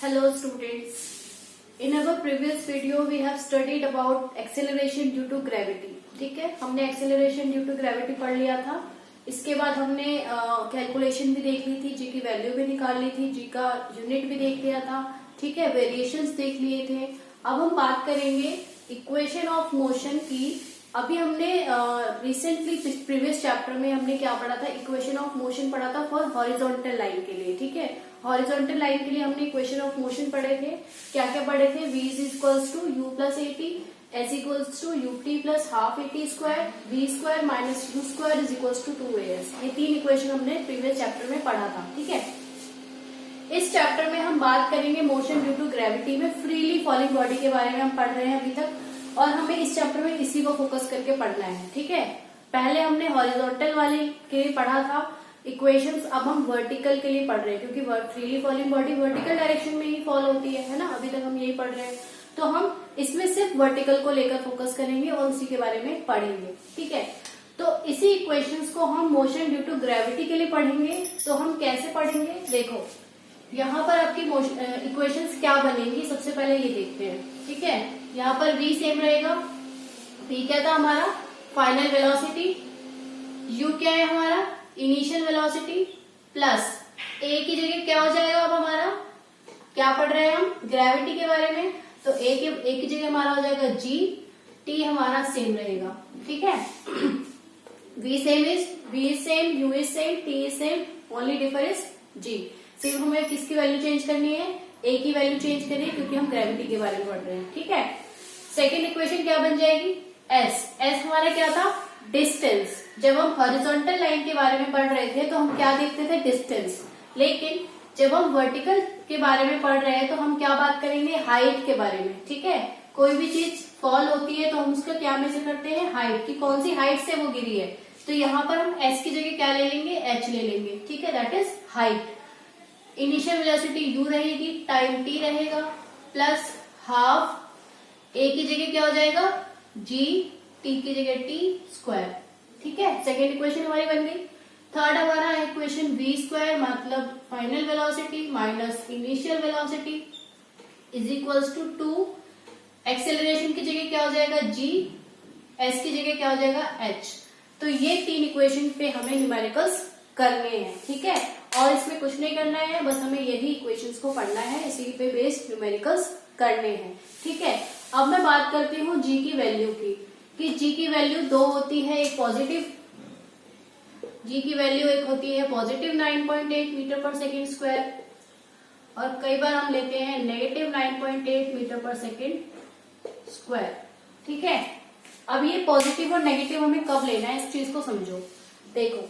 Hello students. In our previous video we have studied about acceleration due to gravity. ठीक है, हमने acceleration due to gravity पढ़ लिया था. इसके बाद हमने कैलकुलेशन भी देख ली थी, जी की वैल्यू भी निकाल ली थी, जी का यूनिट भी देख लिया था. ठीक है, वेरिएशंस देख लिए थे. अब हम बात करेंगे इक्वेशन ऑफ मोशन की. अभी हमने रिसेंटली प्रीवियस चैप्टर में हमने क्या पढ़ा था, इक्वेशन ऑफ मोशन पढ़ा था फॉर हॉरिजॉन्टल लाइन के लिए. ठीक है, हॉरिजॉन्टल लाइन के लिए हमने इक्वेशन ऑफ मोशन पढ़े थे. क्या क्या पढ़े थे? v is equals to u plus a t, s equals to u t plus half a t square, v square minus u square is equals to 2as. ये तीन इक्वेशन हमने previous chapter में पढ़ा था. ठीक है, इस चैप्टर में हम बात करेंगे मोशन ड्यू टू ग्रेविटी में फ्रीली फॉलिंग बॉडी के बारे में हम पढ़ रहे हैं अभी तक, और हमें इस चैप्टर में इसी को फोकस करके पढ़ना है. ठीक है, पहले हमने हॉरिजॉन्टल वाले के लिए पढ़ा था इक्वेशंस, अब हम वर्टिकल के लिए पढ़ रहे हैं, क्योंकि freely falling body vertical direction में ही फॉल होती है ना. अभी तक हम यही पढ़ रहे हैं, तो हम इसमें सिर्फ वर्टिकल को लेकर फोकस करेंगे और उसी के बारे में पढ़ेंगे. ठीक है, तो इसी इक्वेशंस को हम मोशन ड्यू टू ग्रेविटी के लिए पढ़ेंगे. तो हम कैसे पढ़ेंगे, देखो यहाँ पर आपकी इक्वेशंस क्या बनेंगी, सबसे पहले ये देखते हैं. ठीक है, यहाँ पर v सेम रहेगा. v क्या था हमारा? Final velocity. u क्या है हमारा? Initial velocity. प्लस a की जगह क्या हो जाएगा? अब हमारा क्या पढ़ रहे हैं हम? ग्रेविटी के बारे में. तो a की जगह हमारा हो जाएगा g, t हमारा सेम रहेगा. ठीक है, v is same, u is same, t is same, only differ is g. सिर्फ हमें किसकी वैल्यू चेंज करनी है? a की वैल्यू चेंज करनी है, क्योंकि हम ग्रेविटी के बारे में पढ़ रहे हैं. ठीक है, सेकेंड इक्वेशन क्या बन जाएगी? s हमारा क्या था? डिस्टेंस. जब हम हॉरिजॉन्टल लाइन के बारे में पढ़ रहे थे तो हम क्या देखते थे? डिस्टेंस. लेकिन जब हम वर्टिकल के बारे में पढ़ रहे हैं तो हम क्या बात करेंगे? हाइट के बारे में. ठीक है, कोई भी चीज फॉल होती है तो हम उसका क्या मेजर करते हैं? हाइट की, कौन सी हाइट से वो गिरी है. तो यहाँ पर हम s की जगह क्या ले लेंगे? h ले लेंगे. ठीक है, that is height. Initial velocity u रहेगी, टाइम t रहेगा, प्लस हाफ a की जगह क्या हो जाएगा? g, t की जगह t स्क्वायर. ठीक है, सेकेंड इक्वेशन हमारी बन गई. थर्ड हमारा इक्वेशन v स्क्वायर मतलब final velocity minus initial velocity is equals to 2. Acceleration की जगह क्या हो जाएगा? g, s की जगह क्या हो जाएगा? h. तो ये तीन इक्वेशन पे हमें न्यूमेरिकल्स करने हैं. ठीक है, और इसमें कुछ नहीं करना है, बस हमें यही इक्वेशंस को पढ़ना है, इसी पे बेस्ड न्यूमेरिकल्स करने हैं. ठीक है, अब मैं बात करती हूँ g की वैल्यू की, कि g की वैल्यू दो होती है. एक पॉजिटिव g की वैल्यू एक होती है पॉजिटिव 9.8 मीटर पर सेकेंड स्क्वायर, और कई बार हम लेते हैं नेगेटिव 9.8 मीटर पर सेकेंड स्क्वायर. ठीक है, अब ये पॉजिटिव और नेगेटिव हमें कब लेना है, इस चीज को समझो. देखो,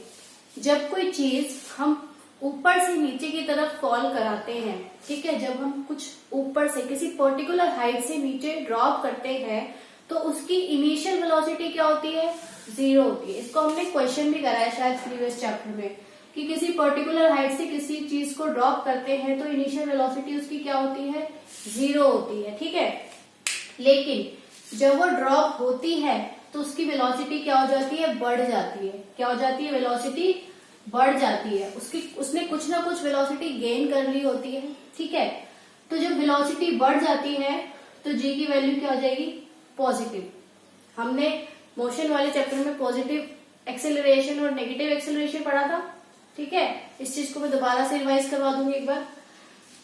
जब कोई चीज हम ऊपर से नीचे की तरफ फॉल कराते हैं, ठीक है, जब हम कुछ ऊपर से किसी पर्टिकुलर हाइट से नीचे ड्रॉप करते हैं तो उसकी इनिशियल वेलोसिटी क्या होती है? 0 होती है. इसको हमने क्वेश्चन भी कराया शायद प्रीवियस चैप्टर में, कि किसी पर्टिकुलर हाइट से किसी चीज को ड्रॉप करते हैं तो इनिशियल वेलोसिटी उसकी क्या होती है? 0 होती है. ठीक है, लेकिन जब वो ड्रॉप होती है तो उसकी वेलोसिटी क्या हो जाती है? बढ़ जाती है. क्या हो जाती है? वेलोसिटी बढ़ जाती है. उसने कुछ ना कुछ वेलोसिटी गेन कर ली होती है. ठीक है, तो जब वेलोसिटी बढ़ जाती है तो g की वैल्यू क्या हो जाएगी? पॉजिटिव. हमने मोशन वाले चैप्टर में पॉजिटिव एक्सेलरेशन और नेगेटिव एक्सेलरेशन पढ़ा था. ठीक है, इस चीज को मैं दोबारा से रिवाइज करवा दूंगी एक बार.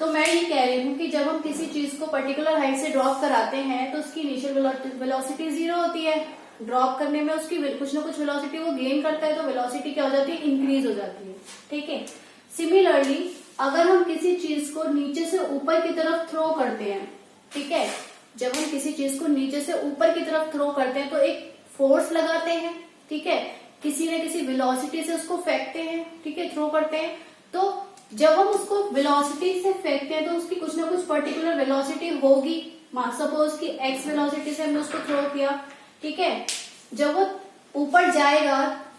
तो मैं ये कह रही हूँ कि जब हम किसी चीज को पर्टिकुलर हाइट से ड्रॉप कराते हैं तो उसकी इनिशियल वेलोसिटी 0 होती है. ड्रॉप करने में उसकी कुछ ना कुछ वेलोसिटी वो गेन करता है, तो वेलोसिटी क्या हो जाती है? इंक्रीज हो जाती है. ठीक है, सिमिलरली अगर हम किसी चीज को नीचे से ऊपर की तरफ थ्रो करते हैं, ठीक है, जब हम किसी चीज को नीचे से ऊपर की तरफ थ्रो करते हैं तो एक फोर्स लगाते हैं. ठीक है, किसी न किसी वेलोसिटी से उसको फेंकते हैं. ठीक है, थ्रो करते हैं. तो जब हम उसको वेलोसिटी से फेंकते हैं तो उसकी कुछ ना कुछ पर्टिकुलर वेलोसिटी होगी. सपोज कि x वेलोसिटी से हमने उसको थ्रो किया. ठीक है, जब वो ऊपर जाएगा,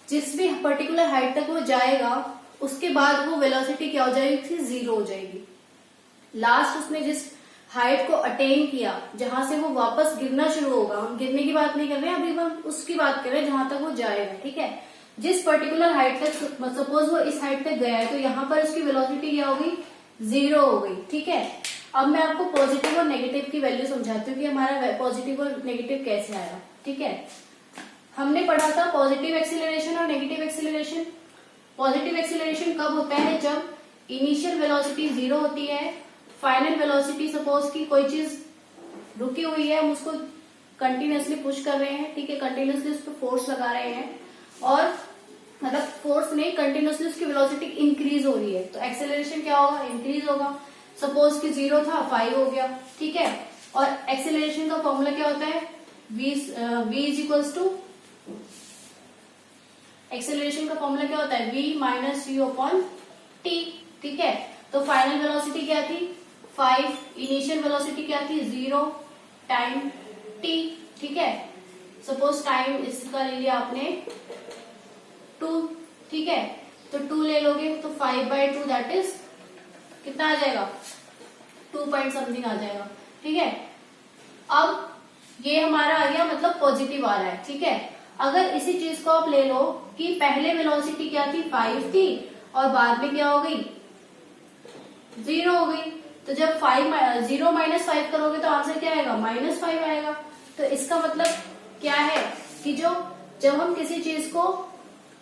जिस भी पर्टिकुलर हाइट तक वो जाएगा, उसके बाद वो वेलोसिटी क्या हो जाएगी? 0 हो जाएगी. लास्ट उसने जिस हाइट को अटेन किया, जहां से वो वापस गिरना शुरू होगा, हम गिरने की बात नहीं कर रहे हैं अभी, हम उसकी बात कर रहे हैं जहां तक वो जाएगा. ठीक है, जिस पर्टिकुलर हाइट तक, सपोज वो इस हाइट तक गया है, तो यहाँ पर उसकी वेलोसिटी क्या होगी? 0 हो गई. ठीक है, अब मैं आपको पॉजिटिव और नेगेटिव की वैल्यू समझाती हूँ कि हमारा पॉजिटिव और नेगेटिव कैसे आया। ठीक है, हमने पढ़ा था पॉजिटिव एक्सीलरेशन और नेगेटिव एक्सीलरेशन। पॉजिटिव एक्सीलरेशन कब होता है? जब इनिशियल वेलोसिटी 0 होती है, फाइनल वेलोसिटी सपोज की कोई चीज रुकी हुई है, हम उसको कंटिन्यूअसली पुश कर रहे हैं। ठीक है, कंटिन्यूअसली उस पर फोर्स लगा रहे हैं, और मतलब फोर्स नहीं, कंटिन्यूअसली उसकी वेलोसिटी इंक्रीज हो रही है, तो एक्सेलरेशन क्या होगा? इंक्रीज होगा। सपोज कि 0 था, 5 हो गया। ठीक है, और एक्सेलरेशन का फॉर्मूला क्या होता है? v is equals to, acceleration का फॉर्मूला क्या होता है? v minus u upon t. ठीक है, तो फाइनल वेलोसिटी क्या थी? 5, इनिशियल वेलोसिटी क्या थी? 0 टाइम t। ठीक है, सपोज टाइम इसका ले लिया आपने 2। ठीक है, तो 2 ले लोगे तो 5/2 दैट इज कितना आ जाएगा? 2 पॉइंट समथिंग आ जाएगा। ठीक है, अब ये हमारा आ गया, मतलब पॉजिटिव आ रहा है। ठीक है, अगर इसी चीज को आप ले लो कि पहले वेलोसिटी क्या थी? 5 थी, और बाद में क्या हो गई? 0 हो गई। तो जब 0 माइनस 5 करोगे तो आंसर क्या आएगा? -5 आएगा। तो इसका मतलब क्या है कि जब हम किसी चीज को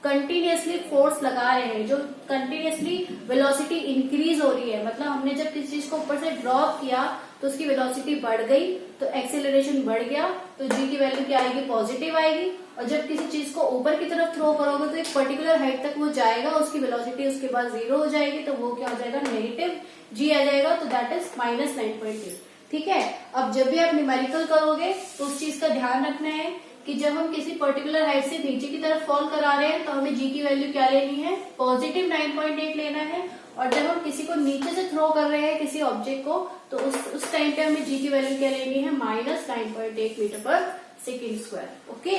कंटिन्यूअसली फोर्स लगा रहे हैं, जो कंटिन्यूअसली वेलोसिटी इंक्रीज हो रही है, मतलब हमने जब किसी चीज को ऊपर से ड्रॉप किया तो उसकी वेलोसिटी बढ़ गई, तो एक्सेलरेशन बढ़ गया, तो जी की वैल्यू क्या आएगी? पॉजिटिव आएगी। और जब किसी चीज को ऊपर की तरफ थ्रो करोगे तो एक पर्टिकुलर हाइट तक वो जाएगा, उसकी वेलोसिटी उसके बाद 0 हो जाएगी, तो वो क्या हो जाएगा? नेगेटिव जी आ जाएगा, तो दैट इज -9.8। ठीक है, अब जब भी आप न्यूमेरिकल करोगे तो उस चीज का ध्यान रखना है कि जब हम किसी पर्टिकुलर हाइट से नीचे की तरफ फॉल करा रहे हैं तो हमें जी की वैल्यू क्या लेनी है? पॉजिटिव 9.8 लेना है। और जब हम किसी को नीचे से थ्रो कर रहे हैं किसी ऑब्जेक्ट को, तो उस टाइम पे हमें जी की वैल्यू क्या लेनी है? -9.8 मीटर पर सेकेंड स्क्वायर। ओके।